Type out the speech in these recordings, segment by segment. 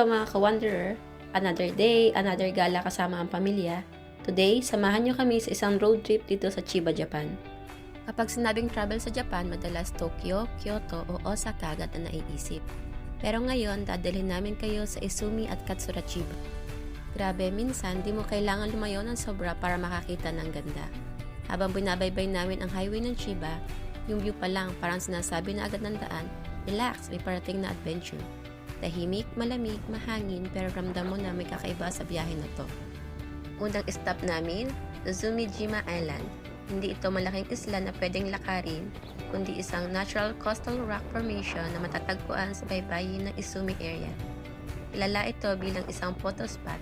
Konnichiwa mga ka-wanderer! Another day, another gala kasama ang pamilya. Today, samahan nyo kami sa isang road trip dito sa Chiba, Japan. Kapag sinabing travel sa Japan, madalas Tokyo, Kyoto o Osaka agad na naiisip. Pero ngayon, dadalhin namin kayo sa Izumi at Katsura, Chiba. Grabe, minsan di mo kailangan lumayo ng sobra para makakita ng ganda. Habang binabaybay namin ang highway ng Chiba, yung view pa lang parang sinasabi na agad ng daan, relax, may parating na adventure. Tahimik, malamig, mahangin, pero ramdam mo na may kakaiba sa biyahe na to. Unang stop namin, Izumi-jima Island. Hindi ito malaking isla na pwedeng lakarin, kundi isang natural coastal rock formation na matatagpuan sa baybayin ng Izumi area. Kilala ito bilang isang photo spot,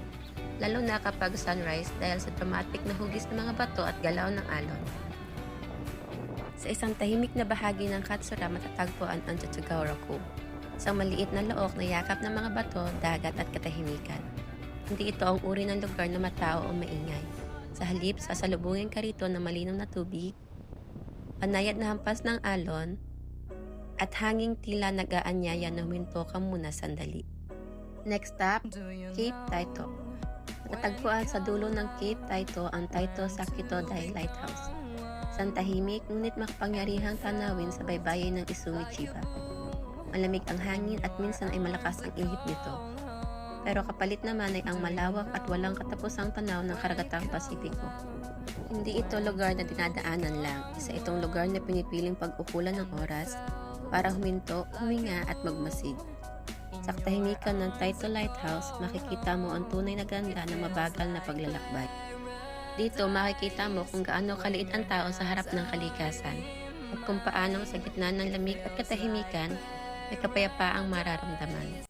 lalo na kapag sunrise dahil sa dramatic na hugis ng mga bato at galaw ng alon. Sa isang tahimik na bahagi ng Katsura matatagpuan ang Tsutsugaura Cove, isang maliit na look na yakap ng mga bato, dagat at katahimikan. Hindi ito ang uri ng lugar na matao o maingay. Sa halip, sasalubungin ka rito ng malinaw na tubig, panayad na hampas ng alon, at hanging tila nag-aanyaya na huminto ka muna sandali. Next stop, Cape Taito. Matatagpuan sa dulo ng Cape Taito ang Taito Sakitodai Lighthouse. Isang tahimik ngunit makapangyarihang tanawin sa baybayin ng Izumi, Chiba. Malamig ang hangin at minsan ay malakas ang ihip nito. Pero kapalit naman ay ang malawak at walang katapusang tanaw ng karagatang Pasipiko. Hindi ito lugar na dinadaanan lang. Isa itong lugar na pinipiling pag-ukulan ng oras para huminto, huminga at magmasid. Sa katahimikan ng Taito Lighthouse, makikita mo ang tunay na ganda ng mabagal na paglalakbay. Dito makikita mo kung gaano kaliit ang tao sa harap ng kalikasan at kung paanong sa gitna ng lamig at katahimikan, may kapayapaang mararamdaman.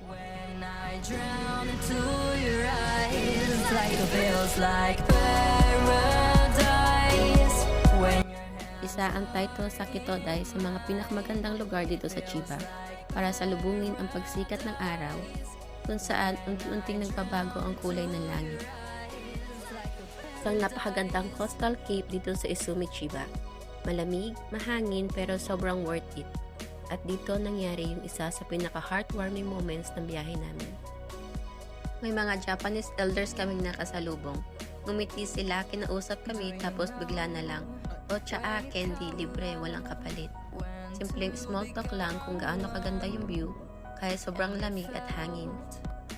When I drown into your eyes, like it feels like paradise. When Isa ang Taito Sakitodai sa mga pinakamagandang lugar dito sa Chiba para salubungin ang pagsikat ng araw kung saan unti-unting nagbabago ang kulay ng langit. Isang napakagandang coastal cape dito sa Izumi, Chiba. Malamig, mahangin pero sobrang worth it. At dito nangyari yung isa sa pinaka-heartwarming moments ng biyahe namin. May mga Japanese elders kaming nakasalubong. Ngumiti sila, kinausap kami tapos bigla na lang, "O tsaa, candy, libre, walang kapalit." Simpleng small talk lang kung gaano kaganda yung view, kahit sobrang lamig at hangin.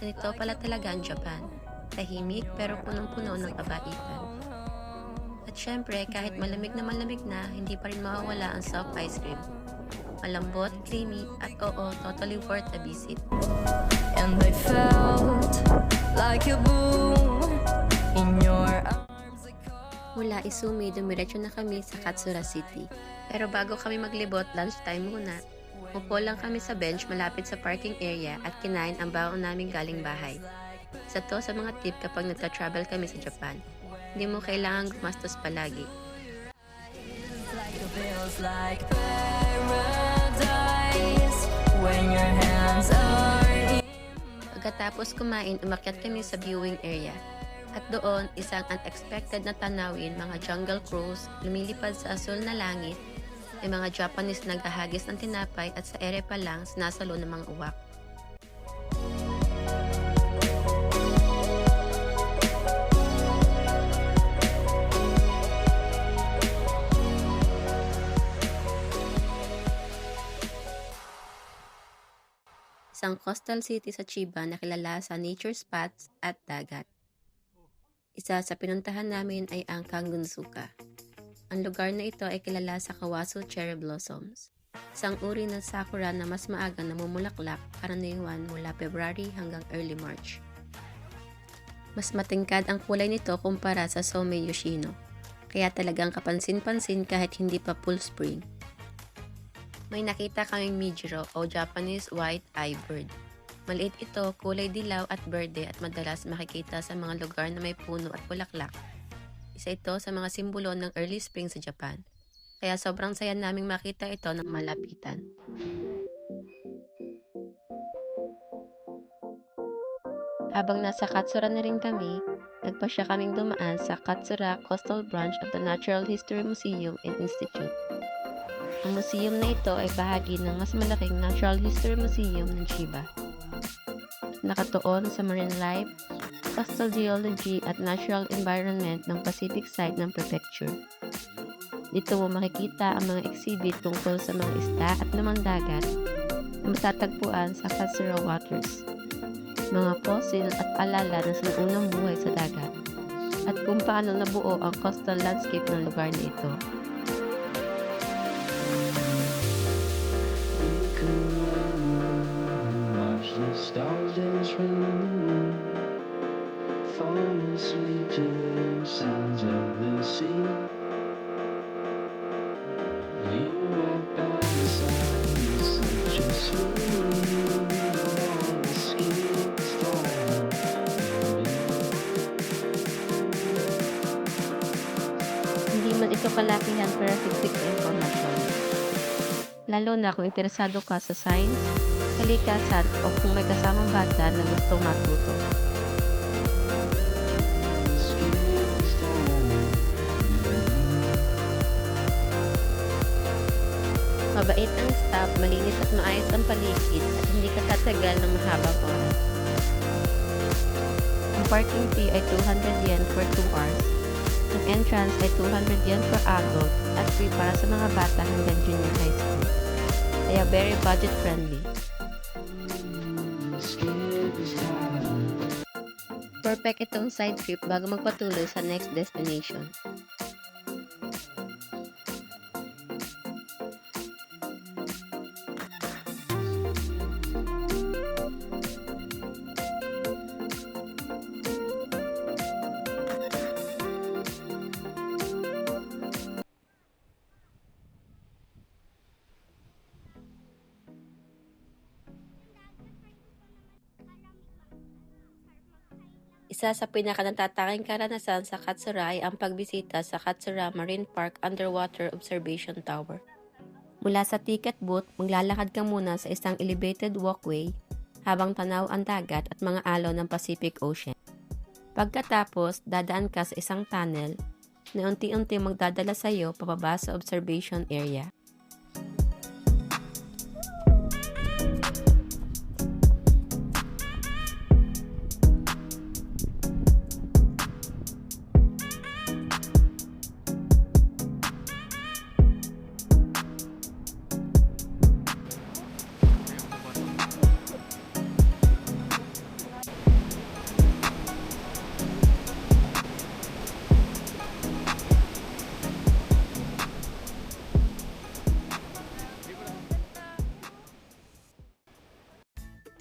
Ganito pala talaga ang Japan. Tahimik pero punong-puno ng kabaitan. At syempre, kahit malamig na, hindi pa rin mawawala ang soft ice cream. Malambot, creamy, at oo, totally worth a visit. and I felt like a boom in your arms. Mula Izumi, dumiretso na kami sa Katsura City. Pero bago kami maglibot, lunchtime muna. Upo lang kami sa bench malapit sa parking area at kinain ang baon namin galing bahay. Isa to sa mga tip kapag nagka-travel kami sa Japan. Hindi mo kailangan gumastos palagi. Like it feels like paradise when your hands are in. Pagkatapos kumain, umakyat kami sa viewing area. At doon, isang unexpected na tanawin, mga jungle crows, lumilipad sa asul na langit, may mga Japanese naghahagis ng tinapay at sa ere pa lang, sinasalo ng mga uwak. Isang coastal city sa Chiba na kilala sa nature spots at dagat. Isa sa pinuntahan namin ay ang Kangunsuka. Ang lugar na ito ay kilala sa Kawasu cherry blossoms, isang uri ng sakura na mas maaga namumulaklak karaniwan mula February hanggang early March. Mas matingkad ang kulay nito kumpara sa Somei Yoshino, kaya talagang kapansin-pansin kahit hindi pa full spring. May nakita kaming Mijiro o Japanese white-eye bird. Maliit ito, kulay dilaw at berde at madalas makikita sa mga lugar na may puno at bulaklak. Isa ito sa mga simbolo ng early spring sa Japan. Kaya sobrang saya naming makita ito ng malapitan. Habang nasa Katsura na rin kami, nagpasya kaming dumaan sa Katsura Coastal Branch of the Natural History Museum and Institute. Ang museum na ito ay bahagi ng mas malaking Natural History Museum ng Chiba. nakatuon sa marine life, coastal geology at natural environment ng Pacific side ng prefecture. Dito mo makikita ang mga exhibit tungkol sa mga isda at lamang dagat na matatagpuan sa Katsura Waters, mga fossil at alala na unang buhay sa dagat, at kung paano nabuo ang coastal landscape ng lugar na ito. Stars dance from the moon, fall asleep to the sounds of the sea. You walk by the side, it's such a sweet on the skin style. Hindi man ito kalakihan pero higpit na impormasyon. Lalo na kung interesado ka sa science, kalikasan o kung may kasamang bata na gustong matuto. Mabait ang staff, malinis at maayos ang paligid at hindi ka tatagal ng mahabang oras. Ang parking fee ay 200 yen for 2 hours. Ang entrance ay 200 yen per adult at free para sa mga bata hanggang junior high school. Kaya very budget friendly. Perfect itong side trip bago magpatuloy sa next destination. Isa sa pinakanatataking karanasan sa Katsura ay ang pagbisita sa Katsura Marine Park Underwater Observation Tower. Mula sa ticket booth, maglalakad ka muna sa isang elevated walkway habang tanaw ang dagat at mga alon ng Pacific Ocean. Pagkatapos, dadaan ka sa isang tunnel na unti-unti magdadala sa iyo pababa sa observation area.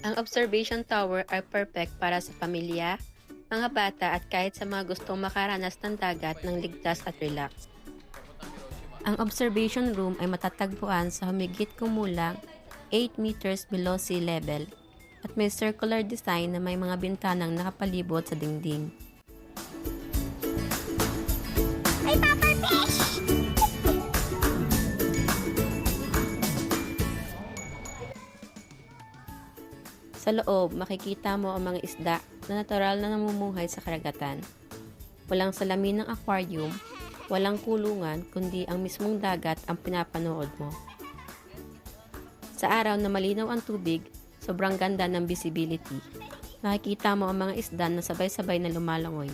Ang observation tower ay perfect para sa pamilya, mga bata at kahit sa mga gustong makaranas ng dagat ng ligtas at relax. Ang observation room ay matatagpuan sa humigit kumulang 8 meters below sea level at may circular design na may mga bintanang nakapalibot sa dingding. Ay, Papa Fish! Sa loob, makikita mo ang mga isda na natural na namumuhay sa karagatan. Walang salamin ng aquarium, walang kulungan, kundi ang mismong dagat ang pinapanood mo. Sa araw na malinaw ang tubig, sobrang ganda ng visibility. Makikita mo ang mga isda na sabay-sabay na lumalangoy,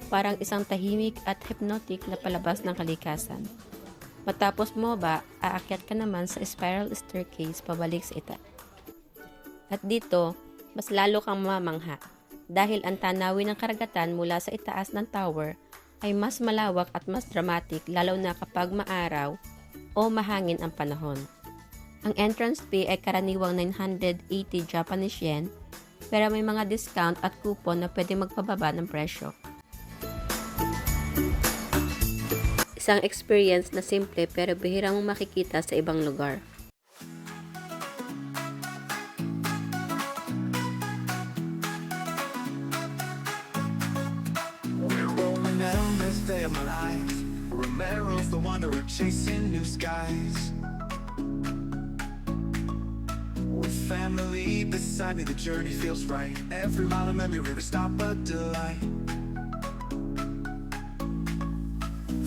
parang isang tahimik at hypnotic na palabas ng kalikasan. Matapos mo ba, aakyat ka naman sa spiral staircase pabalik sa itaas. At dito, mas lalo kang mamamangha dahil ang tanawin ng karagatan mula sa itaas ng tower ay mas malawak at mas dramatic lalo na kapag maaraw o mahangin ang panahon. Ang entrance fee ay karaniwang 980 Japanese yen pero may mga discount at coupon na pwede magpababa ng presyo. Isang experience na simple pero bihirang makikita sa ibang lugar. Day of my life, Romero's the wanderer chasing new skies. With family beside me, the journey feels right. Every mile of memory, river stop a delight.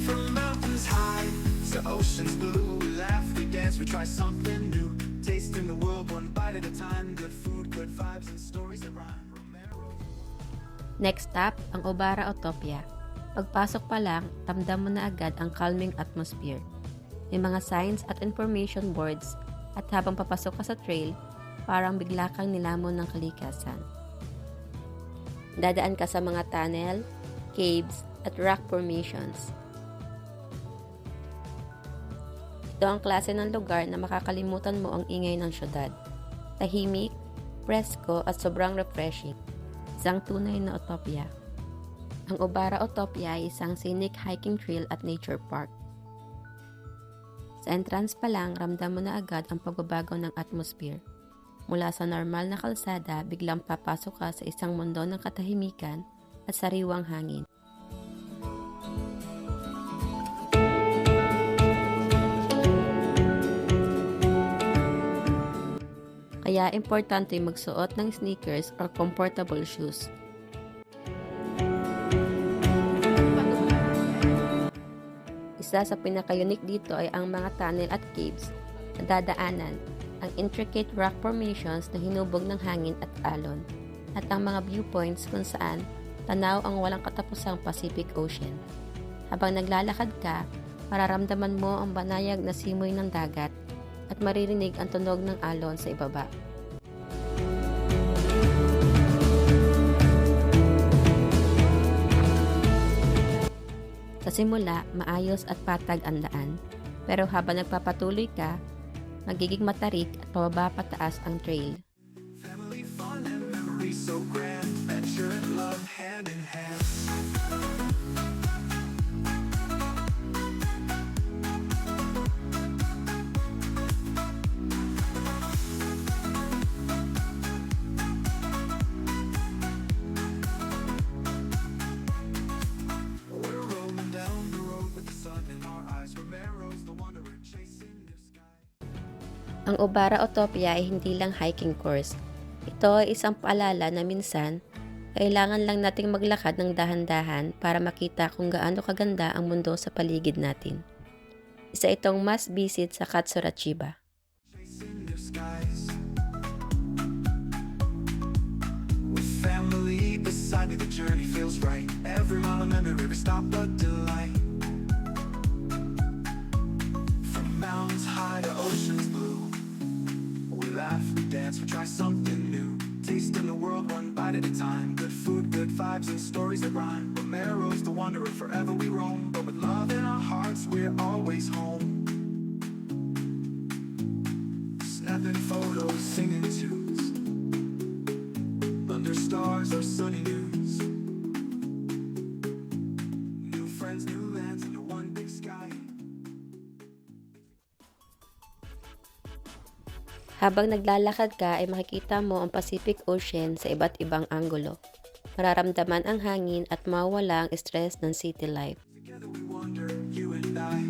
From mountains high to oceans blue, we laugh, we dance, we try something new. Tasting the world one bite at a time. Good food, good vibes, and stories that rhyme. Next stop, ang Obara Utopia. Pagpasok pa lang, ramdam mo na agad ang calming atmosphere. May mga signs at information boards at habang papasok ka sa trail, parang bigla kang nilamon ng kalikasan. Dadaan ka sa mga tunnel, caves, at rock formations. Ito ang klase ng lugar na makakalimutan mo ang ingay ng syudad. Tahimik, presko at sobrang refreshing. Isang tunay na utopia. Ang Obara Utopia ay isang scenic hiking trail at nature park. Sa entrance pa lang, ramdam mo na agad ang pagbabago ng atmosphere. Mula sa normal na kalsada, biglang papasok ka sa isang mundo ng katahimikan at sariwang hangin. Kaya importante magsuot ng sneakers or comfortable shoes. Isa sa pinaka-unique dito ay ang mga tunnel at caves na dadaanan, ang intricate rock formations na hinubog ng hangin at alon, at ang mga viewpoints kung saan tanaw ang walang katapusang Pacific Ocean. Habang naglalakad ka, mararamdaman mo ang banayag na simoy ng dagat at maririnig ang tunog ng alon sa ibaba. Sa simula, maayos at patag ang daan. Pero habang nagpapatuloy ka, magiging matarik at pababa pataas ang trail. Family fun and memories so grand. Adventure and love hand in hand. We're rolling down the road with the sun in our eyes. Romero's the wanderer chasing the sky. Ang Obara Utopia ay hindi lang hiking course. Ito ay isang paalala na minsan, kailangan lang nating maglakad ng dahan-dahan para makita kung gaano kaganda ang mundo sa paligid natin. Isa itong must visit sa Katsura, Chiba. Chasing the skies. With family beside me, the journey feels right. Every mile and every river stop a delight. From mountains high to oceans blue, we laugh, we dance, we try something new. Tasting the world one bite at a time. Good food, good vibes, and stories that rhyme. Romero's the wanderer, forever we roam. But with love in our hearts, we're always home. Snapping photos, singing tunes. Under stars or sunny news. New friends, new lands, under one big sky. Habang naglalakad ka ay makikita mo ang Pacific Ocean sa iba't ibang anggulo. Mararamdaman ang hangin at mawala ang stress ng city life. Together we wander, you and I.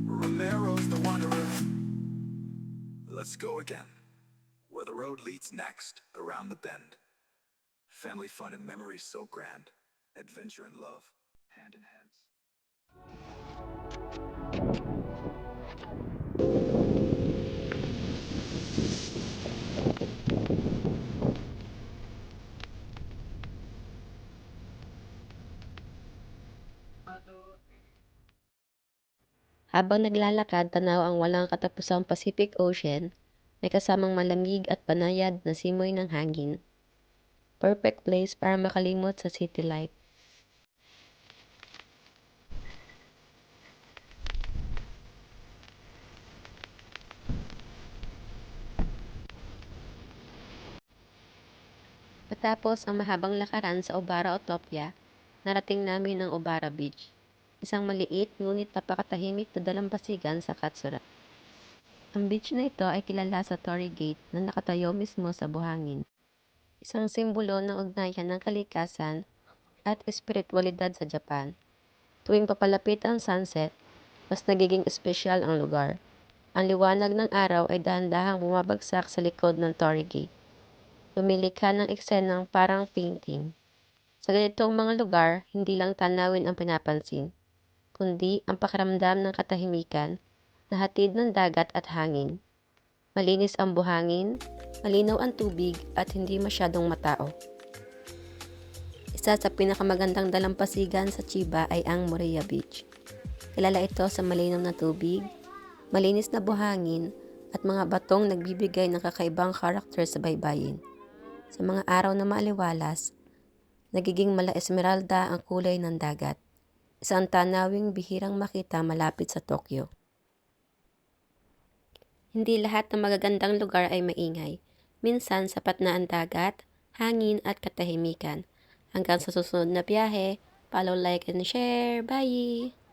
Romero's the wanderer. Let's go again. Where the road leads next, around the bend. Family fun and memories so grand. Adventure and love, hand in hand. Habang naglalakad, tanaw ang walang katapusang Pacific Ocean, may kasamang malamig at banayad na simoy ng hangin. Perfect place para makalimot sa city life. Matapos ang mahabang lakaran sa Obara Utopia, narating namin ang Obara Beach. Isang maliit ngunit napakatahimik na dalampasigan sa Katsura. Ang beach na ito ay kilala sa Torii Gate na nakatayo mismo sa buhangin. Isang simbolo ng ugnayan ng kalikasan at espiritualidad sa Japan. Tuwing papalapit ang sunset, mas nagiging espesyal ang lugar. Ang liwanag ng araw ay dahan-dahang bumabagsak sa likod ng Torii Gate. Lumilikha ng eksenang parang painting. Sa ganitong mga lugar, hindi lang tanawin ang pinapansin, kundi ang pakiramdam ng katahimikan na hatid ng dagat at hangin. Malinis ang buhangin, malinaw ang tubig at hindi masyadong matao. Isa sa pinakamagandang dalampasigan sa Chiba ay ang Moreya Beach. Kilala ito sa malinaw na tubig, malinis na buhangin at mga batong nagbibigay ng kakaibang karakter sa baybayin. Sa mga araw na maaliwalas, nagiging mala esmeralda ang kulay ng dagat. Isang tanawing bihirang makita malapit sa Tokyo. Hindi lahat ng magagandang lugar ay maingay. Minsan sapat na ang dagat, hangin at katahimikan. Hanggang sa susunod na biyahe, follow, like, and share. Bye!